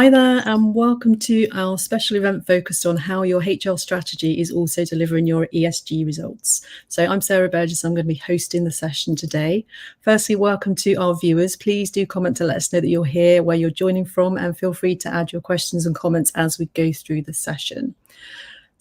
Hi there, and welcome to our special event focused on how your HR strategy is also delivering your ESG results. So I'm Sarah Burgess. I'm going to be hosting the session today. Firstly, welcome to our viewers. Please do comment to let us know that you're here, where you're joining from, and feel free to add your questions and comments as we go through the session.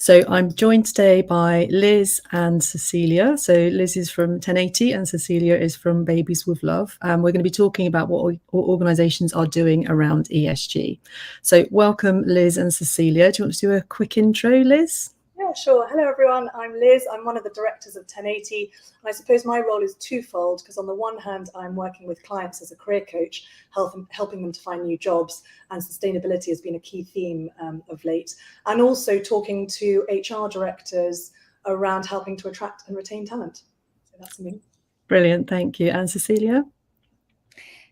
So I'm joined today by Liz and Cecilia. So Liz is from 1080 and Cecilia is from Babies with Love. And we're going to be talking about what organisations are doing around ESG. So welcome, Liz and Cecilia. Do you want to do a quick intro, Liz? Yeah, sure. Hello, everyone. I'm Liz. I'm one of the directors of 1080. And I suppose my role is twofold, because on the one hand, I'm working with clients as a career coach, helping them to find new jobs. And sustainability has been a key theme of late. And also talking to HR directors around helping to attract and retain talent. So that's me. Brilliant. Thank you. And Cecilia?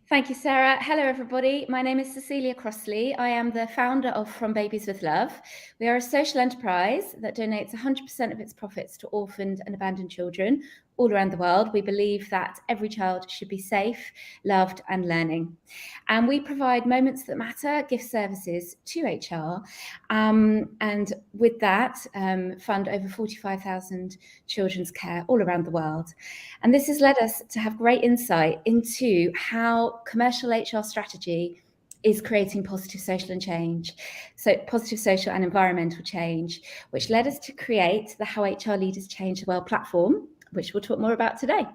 Thank you, Sarah. Hello, everybody. My name is Cecilia Crossley. I am the founder of From Babies with Love. We are a social enterprise that donates 100% of its profits to orphaned and abandoned children all around the world. We believe that every child should be safe, loved, and learning. And we provide moments that matter, gift services to HR. And with that, fund over 45,000 children's care all around the world. And this has led us to have great insight into how commercial HR strategy is creating positive social and change, so positive social and environmental change, which led us to create the How HR Leaders Change the World platform, which we'll talk more about today.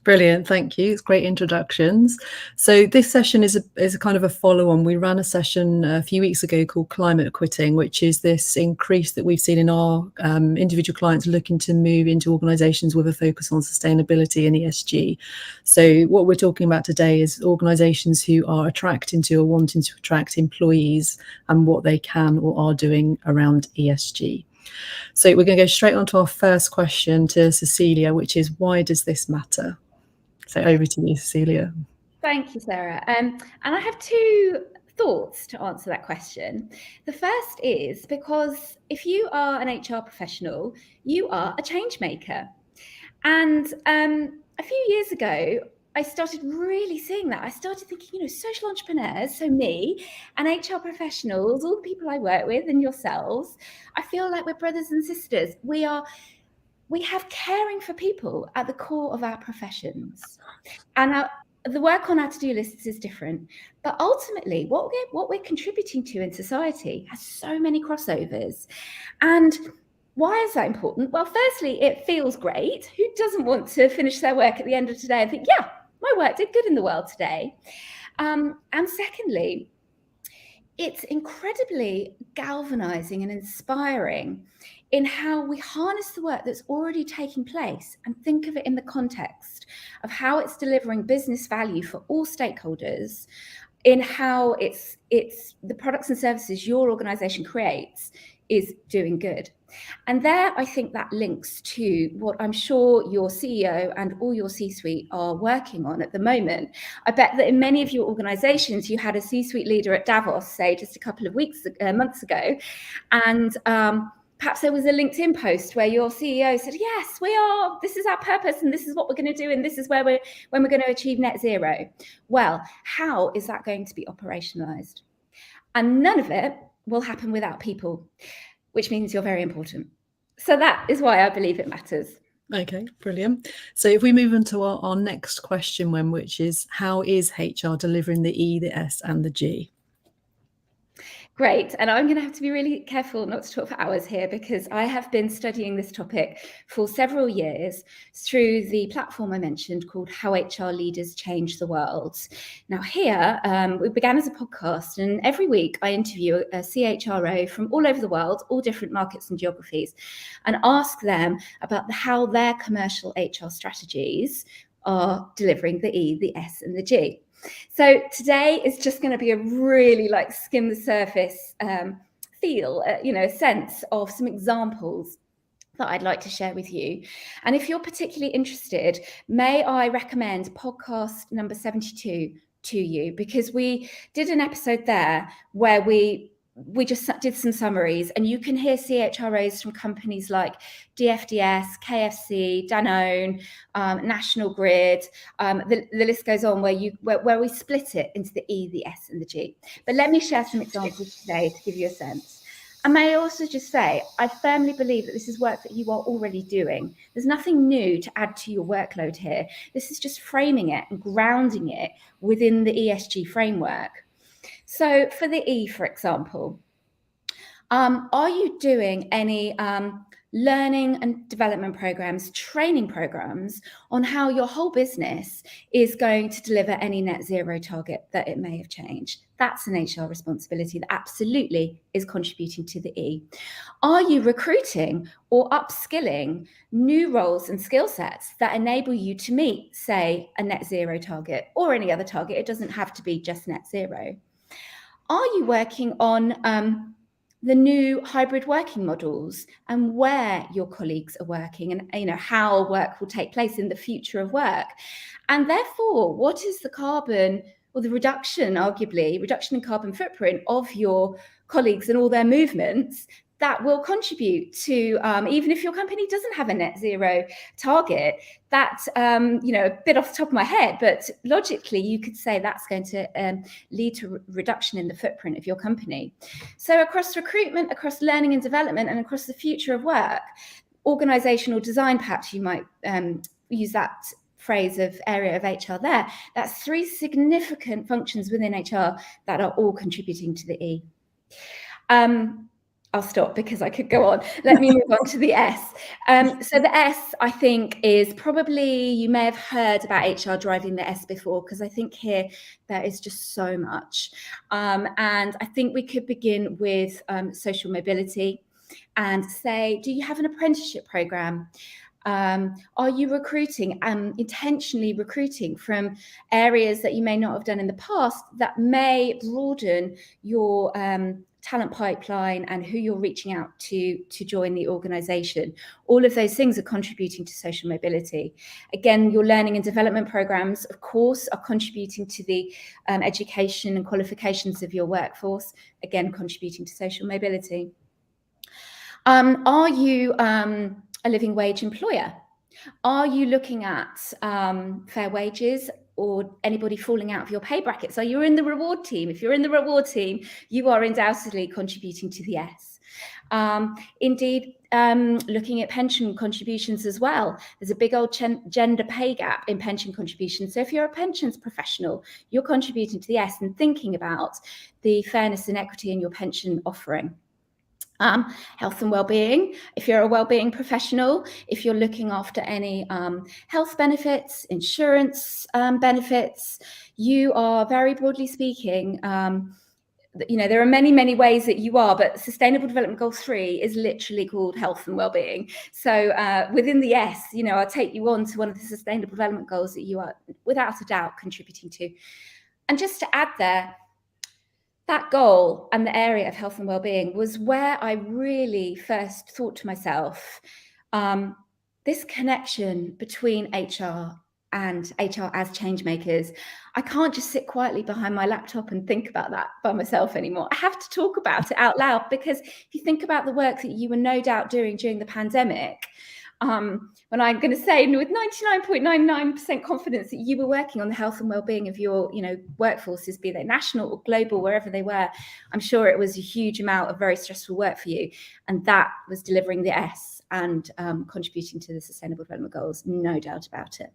Brilliant, thank you. It's great introductions. So this session is a kind of a follow-on. We ran a session a few weeks ago called Climate Quitting, which is this increase that we've seen in our individual clients looking to move into organisations with a focus on sustainability and ESG. So what we're talking about today is organisations who are attracting to or wanting to attract employees and what they can or are doing around ESG. So we're going to go straight on to our first question to Cecilia, which is, why does this matter? So over to you, Cecilia. Thank you, Sarah. And I have two thoughts to answer that question. The first is because if you are an HR professional, you are a change maker. And a few years ago, I started really seeing that. I started thinking, social entrepreneurs, so me, and HR professionals, all the people I work with and yourselves, I feel like we're brothers and sisters. We have caring for people at the core of our professions. And the work on our to-do lists is different. But ultimately, what we're contributing to in society has so many crossovers. And why is that important? Well, firstly, it feels great. Who doesn't want to finish their work at the end of today and think, yeah, my work did good in the world today? And secondly, it's incredibly galvanizing and inspiring in how we harness the work that's already taking place and think of it in the context of how it's delivering business value for all stakeholders, in how it's the products and services your organization creates is doing good. And there, I think that links to what I'm sure your CEO and all your C-suite are working on at the moment. I bet that in many of your organizations, you had a C-suite leader at Davos, say, just a couple of months ago, and perhaps there was a LinkedIn post where your CEO said, yes, we are, this is our purpose, and this is what we're going to do, and this is when we're going to achieve net zero. Well, how is that going to be operationalized? And none of it will happen without people, which means you're very important. So that is why I believe it matters. Okay, brilliant. So if we move on to our next question, which is, how is HR delivering the E, the S, and the G? Great. And I'm going to have to be really careful not to talk for hours here, because I have been studying this topic for several years through the platform I mentioned called How HR Leaders Change the World. Now here, we began as a podcast, and every week I interview a CHRO from all over the world, all different markets and geographies, and ask them about how their commercial HR strategies are delivering the E, the S, and the G. So today is just going to be a really skim the surface feel, a sense of some examples that I'd like to share with you. And if you're particularly interested, may I recommend podcast number 72 to you, because we did an episode there where we we just did some summaries, and you can hear CHROs from companies like DFDS, KFC, Danone, National Grid. The list goes on where we split it into the E, the S, and the G. But let me share some examples today to give you a sense. And may I also just say, I firmly believe that this is work that you are already doing. There's nothing new to add to your workload here. This is just framing it and grounding it within the ESG framework. So for the E, for example, are you doing any learning and development programs, training programs on how your whole business is going to deliver any net zero target that it may have changed? That's an HR responsibility that absolutely is contributing to the E. Are you recruiting or upskilling new roles and skill sets that enable you to meet, say, a net zero target or any other target? It doesn't have to be just net zero. Are you working on the new hybrid working models and where your colleagues are working, and how work will take place in the future of work? And therefore, what is the carbon or the reduction, arguably, reduction in carbon footprint of your colleagues and all their movements that will contribute to, even if your company doesn't have a net zero target, that, a bit off the top of my head, but logically you could say that's going to lead to reduction in the footprint of your company. So across recruitment, across learning and development, and across the future of work, organizational design, perhaps you might use that phrase of area of HR there. That's 3 significant functions within HR that are all contributing to the E. I'll stop because I could go on. Let me move on to the S. So the S, I think, is probably, you may have heard about HR driving the S before, because I think here there is just so much. And I think we could begin with social mobility and say, do you have an apprenticeship program? Are you recruiting, intentionally recruiting from areas that you may not have done in the past that may broaden your talent pipeline and who you're reaching out to join the organisation? All of those things are contributing to social mobility. Again, your learning and development programs, of course, are contributing to the education and qualifications of your workforce, again, contributing to social mobility. Are you a living wage employer? Are you looking at fair wages or anybody falling out of your pay bracket? So you're in the reward team. If you're in the reward team, you are undoubtedly contributing to the S. Indeed, looking at pension contributions as well. There's a big old gender pay gap in pension contributions. So if you're a pensions professional, you're contributing to the S and thinking about the fairness and equity in your pension offering. Health and well-being. If you're a well-being professional, if you're looking after any health benefits, insurance benefits, you are, very broadly speaking, there are many, many ways that you are, but Sustainable Development Goal 3 is literally called health and well-being. So within the S, I'll take you on to one of the Sustainable Development Goals that you are, without a doubt, contributing to. And just to add there, that goal and the area of health and well-being was where I really first thought to myself, this connection between HR and HR as change makers. I can't just sit quietly behind my laptop and think about that by myself anymore. I have to talk about it out loud, because if you think about the work that you were no doubt doing during the pandemic, when I'm going to say with 99.99% confidence that you were working on the health and well-being of your, workforces, be they national or global, wherever they were, I'm sure it was a huge amount of very stressful work for you. And that was delivering the S and contributing to the Sustainable Development Goals, no doubt about it.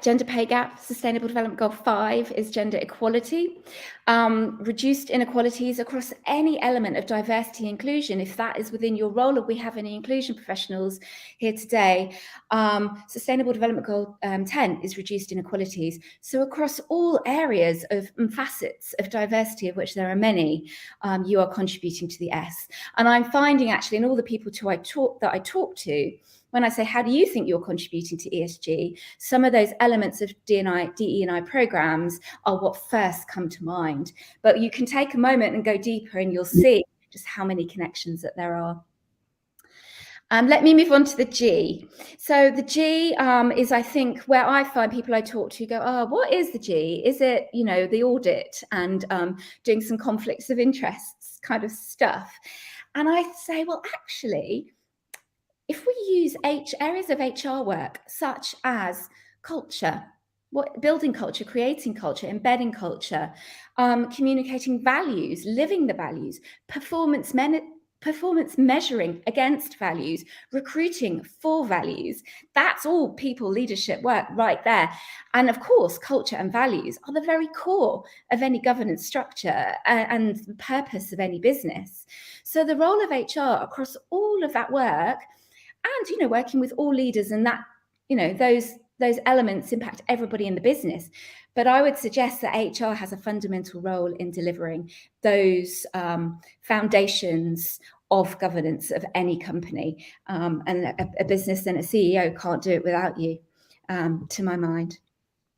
Gender pay gap. Sustainable Development Goal 5 is gender equality. Reduced inequalities across any element of diversity and inclusion, if that is within your role, or we have any inclusion professionals here today. Sustainable Development Goal 10 is reduced inequalities. So across all areas of facets of diversity, of which there are many, you are contributing to the S. And I'm finding actually in all the people that I talk to, when I say, how do you think you're contributing to ESG? Some of those elements of DE&I programs are what first come to mind. But you can take a moment and go deeper and you'll see just how many connections that there are. Let me move on to the G. So the G is, I think, where I find people I talk to go, oh, what is the G? Is it, the audit and doing some conflicts of interests kind of stuff? And I say, well, actually, if we use areas of HR work, such as culture, building culture, creating culture, embedding culture, communicating values, living the values, performance measuring against values, recruiting for values. That's all people leadership work right there. And of course, culture and values are the very core of any governance structure and the purpose of any business. So the role of HR across all of that work, and working with all leaders, and that those elements impact everybody in the business. But I would suggest that HR has a fundamental role in delivering those foundations of governance of any company. And a business and a CEO can't do it without you, to my mind.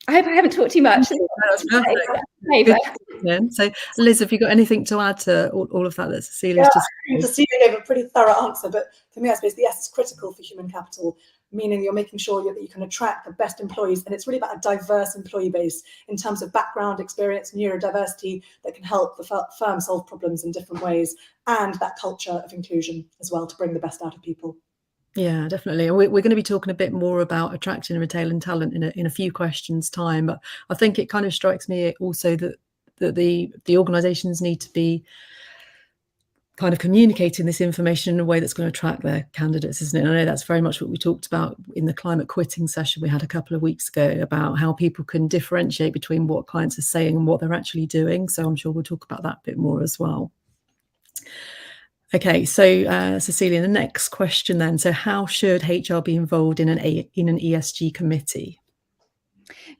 I hope I haven't talked too much. That's perfect. So, Liz, have you got anything to add to all of that Cecilia's just said? Cecilia gave a pretty thorough answer, but for me, I suppose the S is critical for human capital, meaning you're making sure that you can attract the best employees. And it's really about a diverse employee base in terms of background, experience, neurodiversity that can help the firm solve problems in different ways, and that culture of inclusion as well to bring the best out of people. Yeah, definitely. And we're going to be talking a bit more about attracting and retaining talent in a few questions' time. But I think it kind of strikes me also that the organisations need to be kind of communicating this information in a way that's going to attract their candidates, isn't it? And I know that's very much what we talked about in the climate quitting session we had a couple of weeks ago, about how people can differentiate between what clients are saying and what they're actually doing. So I'm sure we'll talk about that a bit more as well. Okay, so Cecilia, the next question then. So how should HR be involved in an ESG committee?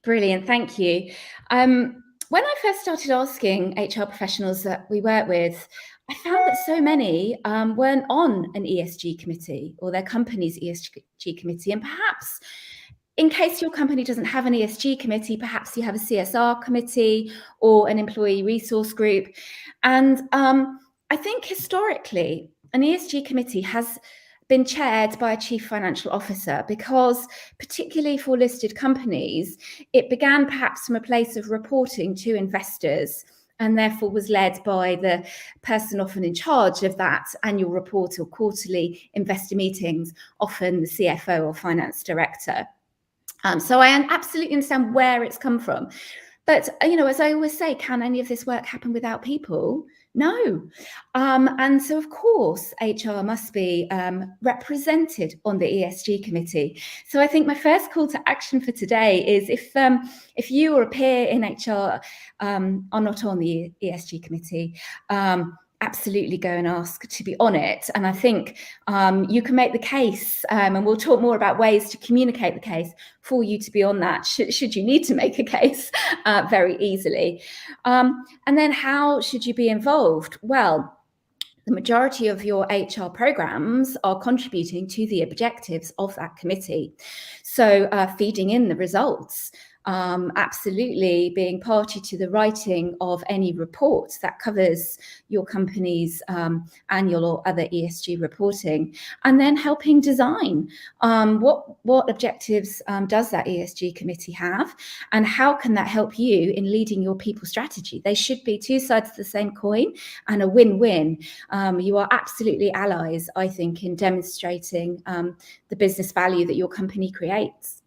Brilliant, thank you. When I first started asking HR professionals that we work with, I found that so many weren't on an ESG committee or their company's ESG committee. And perhaps in case your company doesn't have an ESG committee, perhaps you have a CSR committee or an employee resource group. And I think historically, an ESG committee has been chaired by a chief financial officer because, particularly for listed companies, it began perhaps from a place of reporting to investors and therefore was led by the person often in charge of that annual report or quarterly investor meetings, often the CFO or finance director. So I absolutely understand where it's come from. But, as I always say, can any of this work happen without people? No. And so, of course, HR must be represented on the ESG committee. So I think my first call to action for today is if you or a peer in HR are not on the ESG committee, absolutely go and ask to be on it. And I think you can make the case, and we'll talk more about ways to communicate the case for you to be on that, should you need to make a case very easily. And then how should you be involved? Well, the majority of your HR programs are contributing to the objectives of that committee. So feeding in the results, absolutely being party to the writing of any report that covers your company's annual or other ESG reporting, and then helping design what objectives does that ESG committee have, and how can that help you in leading your people strategy. They should be two sides of the same coin and a win-win. You are absolutely allies, I think, in demonstrating the business value that your company creates.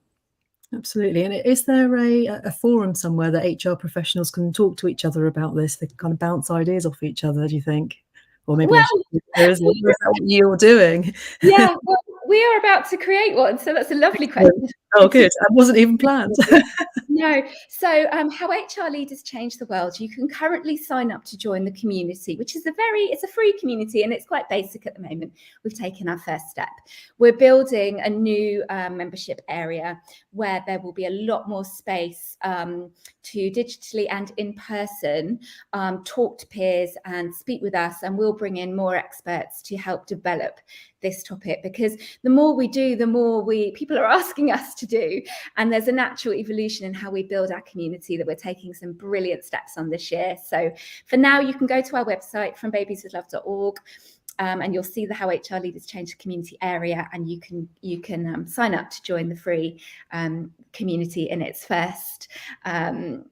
Absolutely. And is there a forum somewhere that HR professionals can talk to each other about this? They can kind of bounce ideas off each other, do you think? Or maybe is that what you're doing? Yeah, well, we are about to create one, so that's a lovely question. Oh, good. That wasn't even planned. No. So how HR leaders change the world. You can currently sign up to join the community, which is it's a free community, and it's quite basic at the moment. We've taken our first step. We're building a new membership area where there will be a lot more space to digitally and in person talk to peers and speak with us, and we'll bring in more experts to help develop this topic, because the more we do, the more people are asking us to do, and there's a natural evolution in how we build our community that we're taking some brilliant steps on this year. So for now, you can go to our website, frombabieswithlove.org. and you'll see the How HR Leaders Change the Community area, and you can sign up to join the free community in its first, what's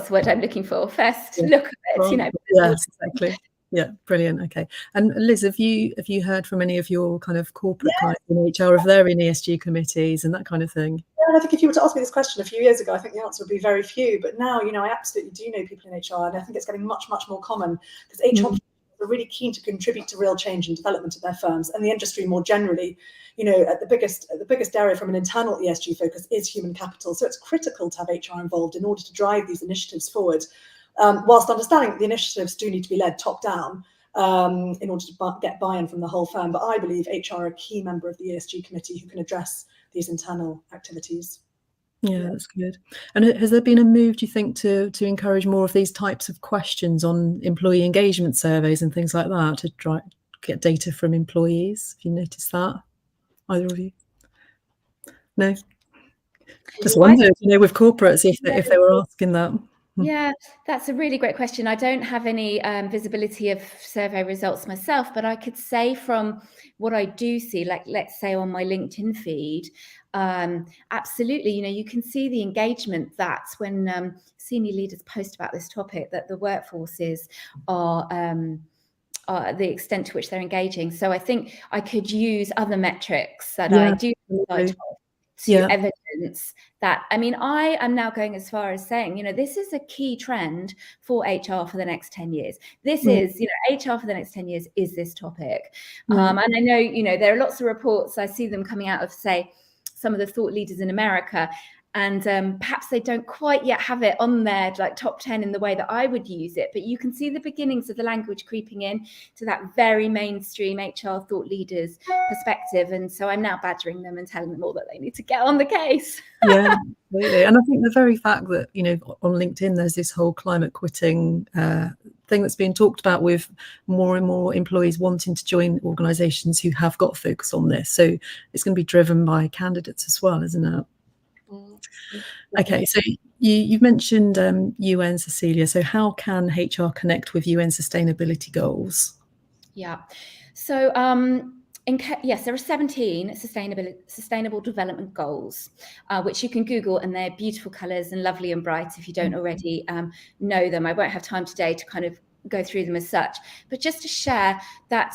the word I'm looking for? First look at it, Yes, exactly. Yeah, brilliant. Okay. And Liz, have you heard from any of your kind of corporate clients in HR, if they're in ESG committees and that kind of thing? Yeah, and I think if you were to ask me this question a few years ago, I think the answer would be very few. But now, I absolutely do know people in HR, and I think it's getting much, much more common, because HR are really keen to contribute to real change and development of their firms, and the industry more generally. At the biggest area from an internal ESG focus is human capital. So it's critical to have HR involved in order to drive these initiatives forward, whilst understanding that the initiatives do need to be led top down in order to get buy-in from the whole firm. But I believe HR are a key member of the ESG committee who can address these internal activities. Yeah, that's good. And has there been a move, do you think, to encourage more of these types of questions on employee engagement surveys and things like that, to try get data from employees? Have you noticed that, either of you? No? Just wondered, with corporates, if they were asking that. Yeah, that's a really great question. I don't have any visibility of survey results myself, but I could say from what I do see, like let's say on my LinkedIn feed, absolutely, you can see the engagement. That's when senior leaders post about this topic, that the workforces are the extent to which they're engaging. So I think I could use other metrics that I do to evidence that. I mean, I am now going as far as saying, this is a key trend for HR for the next 10 years. This is, HR for the next 10 years is this topic. And I know, there are lots of reports. I see them coming out of, say, some of the thought leaders in America, and perhaps they don't quite yet have it on their top 10 in the way that I would use it, but you can see the beginnings of the language creeping in to that very mainstream HR thought leaders perspective. And so I'm now badgering them and telling them all that they need to get on the case. Yeah, absolutely. And I think the very fact that, on LinkedIn, there's this whole climate quitting thing that's being talked about, with more and more employees wanting to join organisations who have got focus on this. So it's going to be driven by candidates as well, isn't it? Okay, so you've mentioned UN, Cecilia. So how can HR connect with UN sustainability goals? Yeah, so yes, there are 17 sustainable development goals, which you can Google, and they're beautiful colours and lovely and bright if you don't already know them. I won't have time today to kind of go through them as such, but just to share that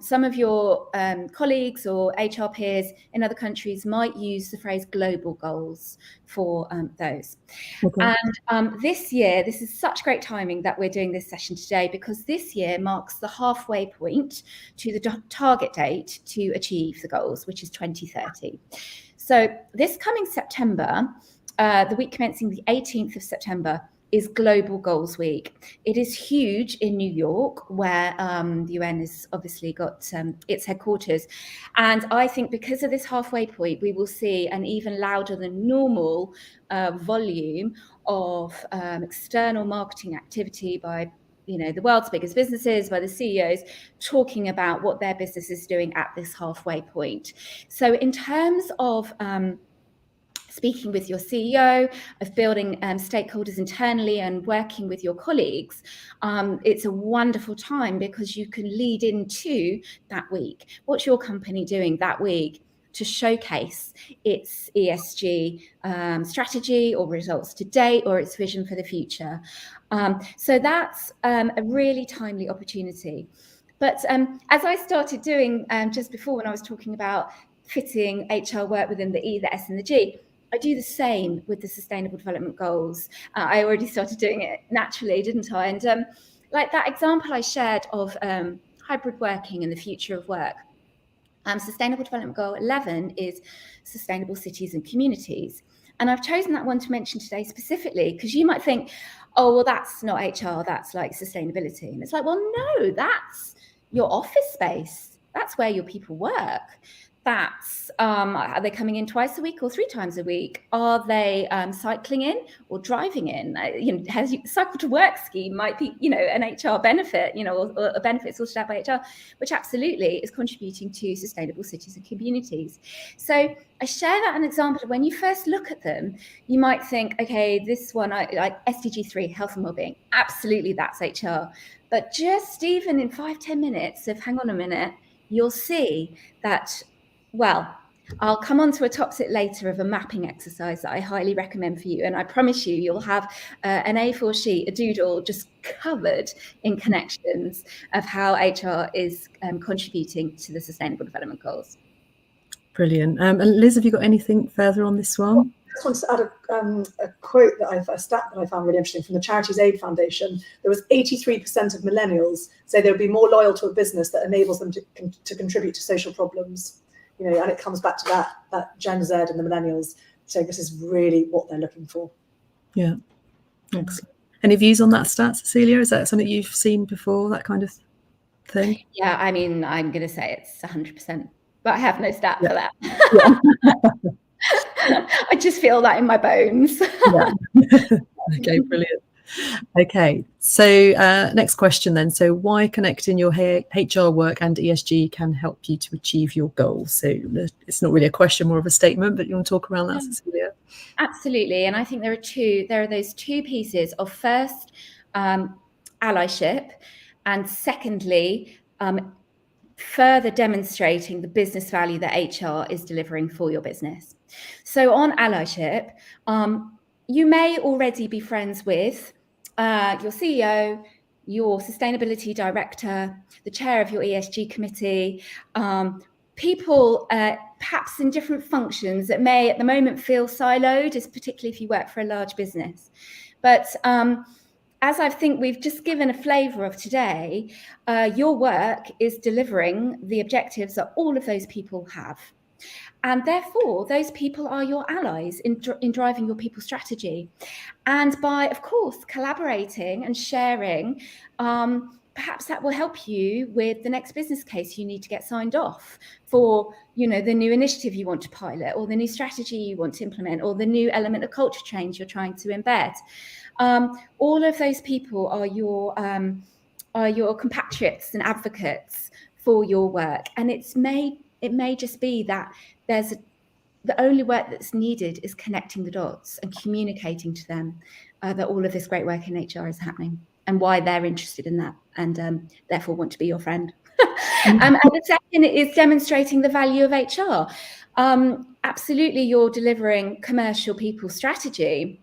some of your colleagues or HR peers in other countries might use the phrase global goals for those. Okay. And this year, this is such great timing that we're doing this session today, because this year marks the halfway point to the target date to achieve the goals, which is 2030. So this coming September, the week commencing the 18th of September, is Global Goals Week. It is huge in New York, where the UN has obviously got its headquarters. And I think because of this halfway point, we will see an even louder than normal volume of external marketing activity by the world's biggest businesses, by the CEOs, talking about what their business is doing at this halfway point. So in terms of speaking with your CEO, of building stakeholders internally and working with your colleagues, it's a wonderful time, because you can lead into that week. What's your company doing that week to showcase its ESG strategy or results to date, or its vision for the future? So that's a really timely opportunity. But as I started doing just before, when I was talking about fitting HR work within the E, the S and the G, I do the same with the Sustainable Development Goals. I already started doing it naturally, didn't I? And like that example I shared of hybrid working and the future of work, Sustainable Development Goal 11 is sustainable cities and communities. And I've chosen that one to mention today specifically because you might think, oh, well, that's not HR, that's like sustainability. And it's like, well, no, that's your office space. That's where your people work. that's, are they coming in twice a week or 3 times a week? Are they cycling in or driving in? Has cycle to work scheme might be, an HR benefit, or a benefit sorted out by HR, which absolutely is contributing to sustainable cities and communities. So I share that an example of when you first look at them, you might think, okay, this one, like SDG 3, health and wellbeing, absolutely that's HR. But just even in 5-10 minutes of hang on a minute, you'll see that, well, I'll come on to a top tip later of a mapping exercise that I highly recommend for you. And I promise you'll have an A4 sheet, a doodle just covered in connections of how HR is contributing to the Sustainable Development Goals. Brilliant. And Liz, have you got anything further on this one? I just wanted to add a quote a stat that I found really interesting from the Charities Aid Foundation. There was 83% of millennials say they would be more loyal to a business that enables them to contribute to social problems. And it comes back to that Gen Z and the millennials saying this is really what they're looking for. Yeah, excellent. Any views on that stat, Cecilia? Is that something you've seen before, that kind of thing? Yeah, I mean, I'm going to say it's 100%, but I have no stat for that. Yeah. I just feel that in my bones. Yeah. Okay, brilliant. Okay, so next question then. So why connecting your HR work and ESG can help you to achieve your goals? So it's not really a question, more of a statement, but you want to talk around that, Cecilia? Absolutely. And I think there are those two pieces of first, allyship, and secondly, further demonstrating the business value that HR is delivering for your business. So on allyship, you may already be friends with your CEO, your sustainability director, the chair of your ESG committee, people perhaps in different functions that may at the moment feel siloed, particularly if you work for a large business. But as I think we've just given a flavour of today, your work is delivering the objectives that all of those people have. And therefore, those people are your allies in driving your people strategy. And by, of course, collaborating and sharing, perhaps that will help you with the next business case you need to get signed off for, the new initiative you want to pilot, or the new strategy you want to implement, or the new element of culture change you're trying to embed. All of those people are your compatriots and advocates for your work. And it may just be that the only work that's needed is connecting the dots and communicating to them that all of this great work in HR is happening and why they're interested in that and therefore want to be your friend. And the second is demonstrating the value of HR. Absolutely, you're delivering commercial people strategy.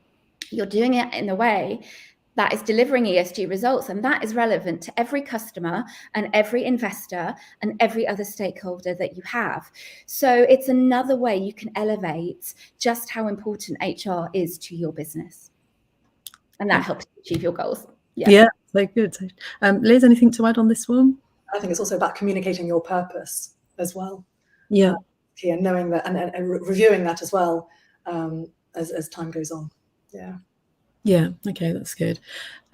You're doing it in a way that is delivering ESG results, and that is relevant to every customer and every investor and every other stakeholder that you have. So it's another way you can elevate just how important HR is to your business. And that helps you achieve your goals. Yeah, so good. Liz, anything to add on this one? I think it's also about communicating your purpose as well. Yeah. And knowing that and reviewing that as well as time goes on. Yeah. Yeah, okay, that's good.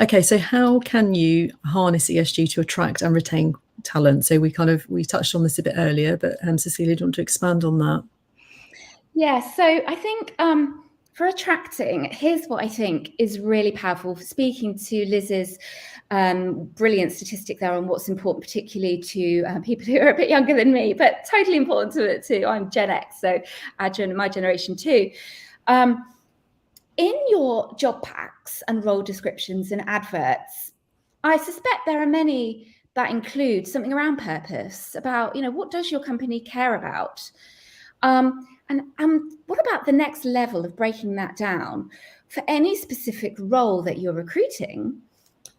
Okay, so how can you harness ESG to attract and retain talent? So we touched on this a bit earlier, but Cecilia, do you want to expand on that? Yeah, so I think for attracting, here's what I think is really powerful. Speaking to Liz's brilliant statistic there on what's important, particularly to people who are a bit younger than me, but totally important to I'm Gen X, so my generation too. In your job packs and role descriptions and adverts, I suspect there are many that include something around purpose, about, what does your company care about? And what about the next level of breaking that down? For any specific role that you're recruiting,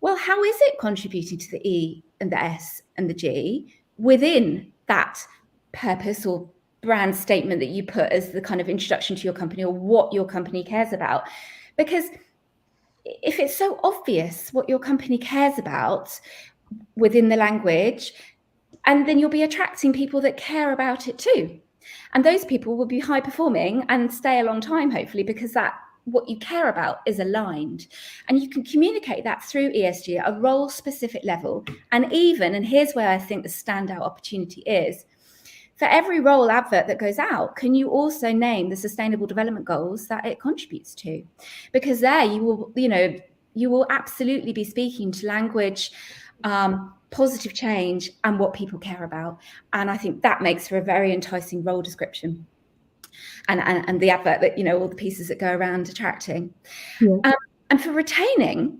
well, how is it contributing to the E and the S and the G within that purpose or brand statement that you put as the kind of introduction to your company or what your company cares about? Because if it's so obvious what your company cares about within the language, and then you'll be attracting people that care about it too. And those people will be high performing and stay a long time, hopefully, because what you care about is aligned. And you can communicate that through ESG at a role specific level. And here's where I think the standout opportunity is, for every role advert that goes out, can you also name the sustainable development goals that it contributes to? Because there you will absolutely be speaking to language, positive change, and what people care about. And I think that makes for a very enticing role description. And the advert that, all the pieces that go around attracting. Yeah. And for retaining,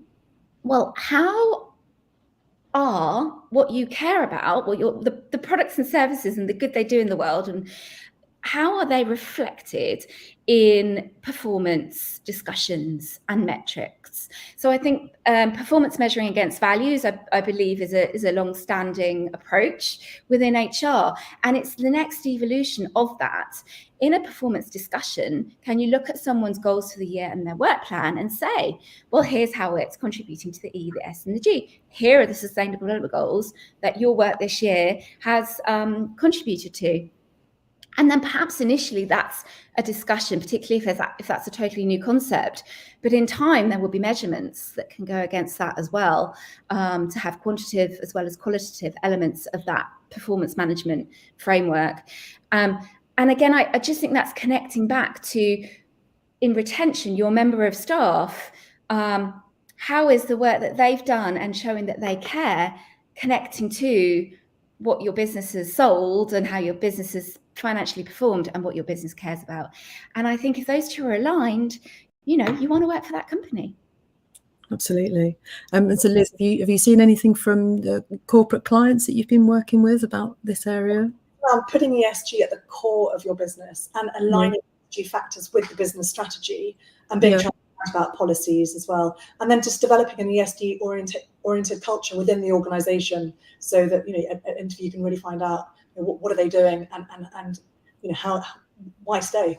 well, how are what you care about, the products and services and the good they do in the world, and how are they reflected in performance discussions and metrics? So I think performance measuring against values, I believe, is a long-standing approach within HR, and it's the next evolution of that. In a performance discussion, can you look at someone's goals for the year and their work plan and say, well, here's how it's contributing to the E, the S, and the G. Here are the sustainable development goals that your work this year has contributed to. And then perhaps initially that's a discussion, particularly if that's a totally new concept. But in time, there will be measurements that can go against that as well, to have quantitative as well as qualitative elements of that performance management framework. And again, I just think that's connecting back to, in retention, your member of staff, how is the work that they've done and showing that they care connecting to what your business has sold and how your business has financially performed and what your business cares about. And I think if those two are aligned, you want to work for that company. Absolutely. And so Liz, have you seen anything from the corporate clients that you've been working with about this area? Putting ESG at the core of your business and aligning ESG factors with the business strategy, and being transparent about policies as well, and then just developing an ESG oriented culture within the organization, so that an interview can really find out what are they doing, and why stay,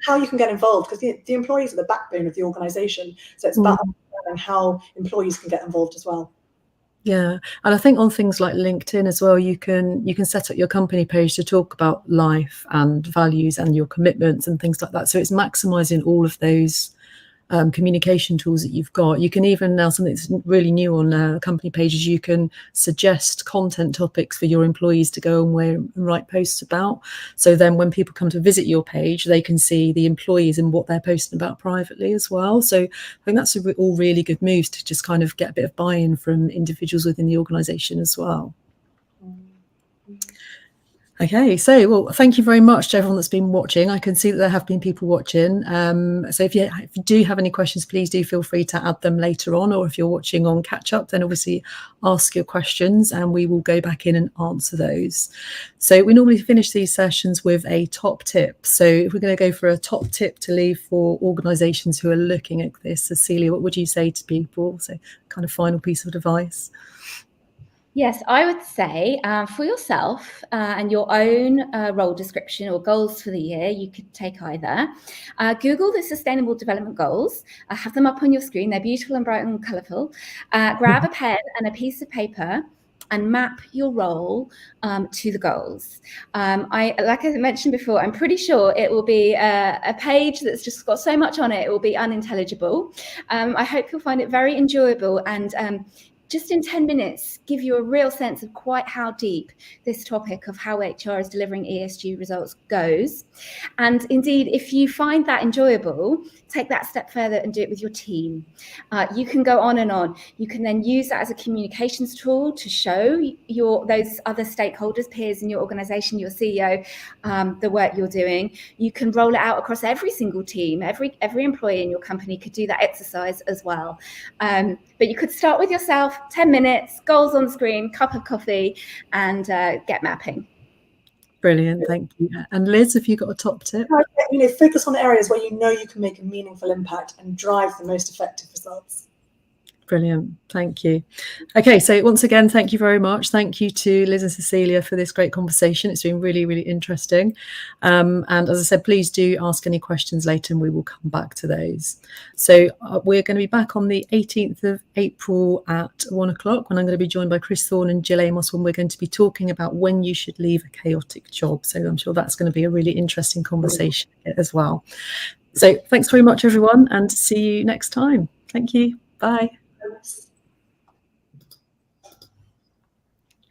how you can get involved, because the employees are the backbone of the organization. So it's about understanding how employees can get involved as well. Yeah, and I think on things like LinkedIn as well, you can set up your company page to talk about life and values and your commitments and things like that. So it's maximizing all of those communication tools that you've got. You can even, now something that's really new on company pages, you can suggest content topics for your employees to go and write posts about. So then when people come to visit your page, they can see the employees and what they're posting about privately as well. So I think that's all really good moves to just kind of get a bit of buy-in from individuals within the organisation as well. Okay, so well, thank you very much to everyone that's been watching. I can see that there have been people watching. So if you do have any questions, please do feel free to add them later on, or if you're watching on catch up, then obviously ask your questions and we will go back in and answer those. So we normally finish these sessions with a top tip. So if we're going to go for a top tip to leave for organisations who are looking at this, Cecilia, what would you say to people? So kind of final piece of advice. Yes, I would say for yourself and your own role description or goals for the year, you could take either. Google the Sustainable Development Goals. Have them up on your screen. They're beautiful and bright and colourful. Grab a pen and a piece of paper and map your role to the goals. Like I mentioned before, I'm pretty sure it will be a page that's just got so much on it, it will be unintelligible. I hope you'll find it very enjoyable and just in 10 minutes, give you a real sense of quite how deep this topic of how HR is delivering ESG results goes. And indeed, if you find that enjoyable, take that step further and do it with your team. You can go on and on. You can then use that as a communications tool to show those other stakeholders, peers in your organization, your CEO, the work you're doing. You can roll it out across every single team. Every employee in your company could do that exercise as well. But you could start with yourself, 10 minutes, goals on screen, cup of coffee, and get mapping. Brilliant, thank you. And Liz, have you got a top tip? Focus on areas where you can make a meaningful impact and drive the most effective results. Brilliant, thank you. Okay, so once again, thank you very much. Thank you to Liz and Cecilia for this great conversation. It's been really, really interesting. And as I said, please do ask any questions later and we will come back to those. So we're going to be back on the 18th of April at 1 o'clock when I'm going to be joined by Chris Thorne and Jill Amos, when we're going to be talking about when you should leave a chaotic job. So I'm sure that's going to be a really interesting conversation as well. So thanks very much, everyone, and see you next time. Thank you. Bye. Yes.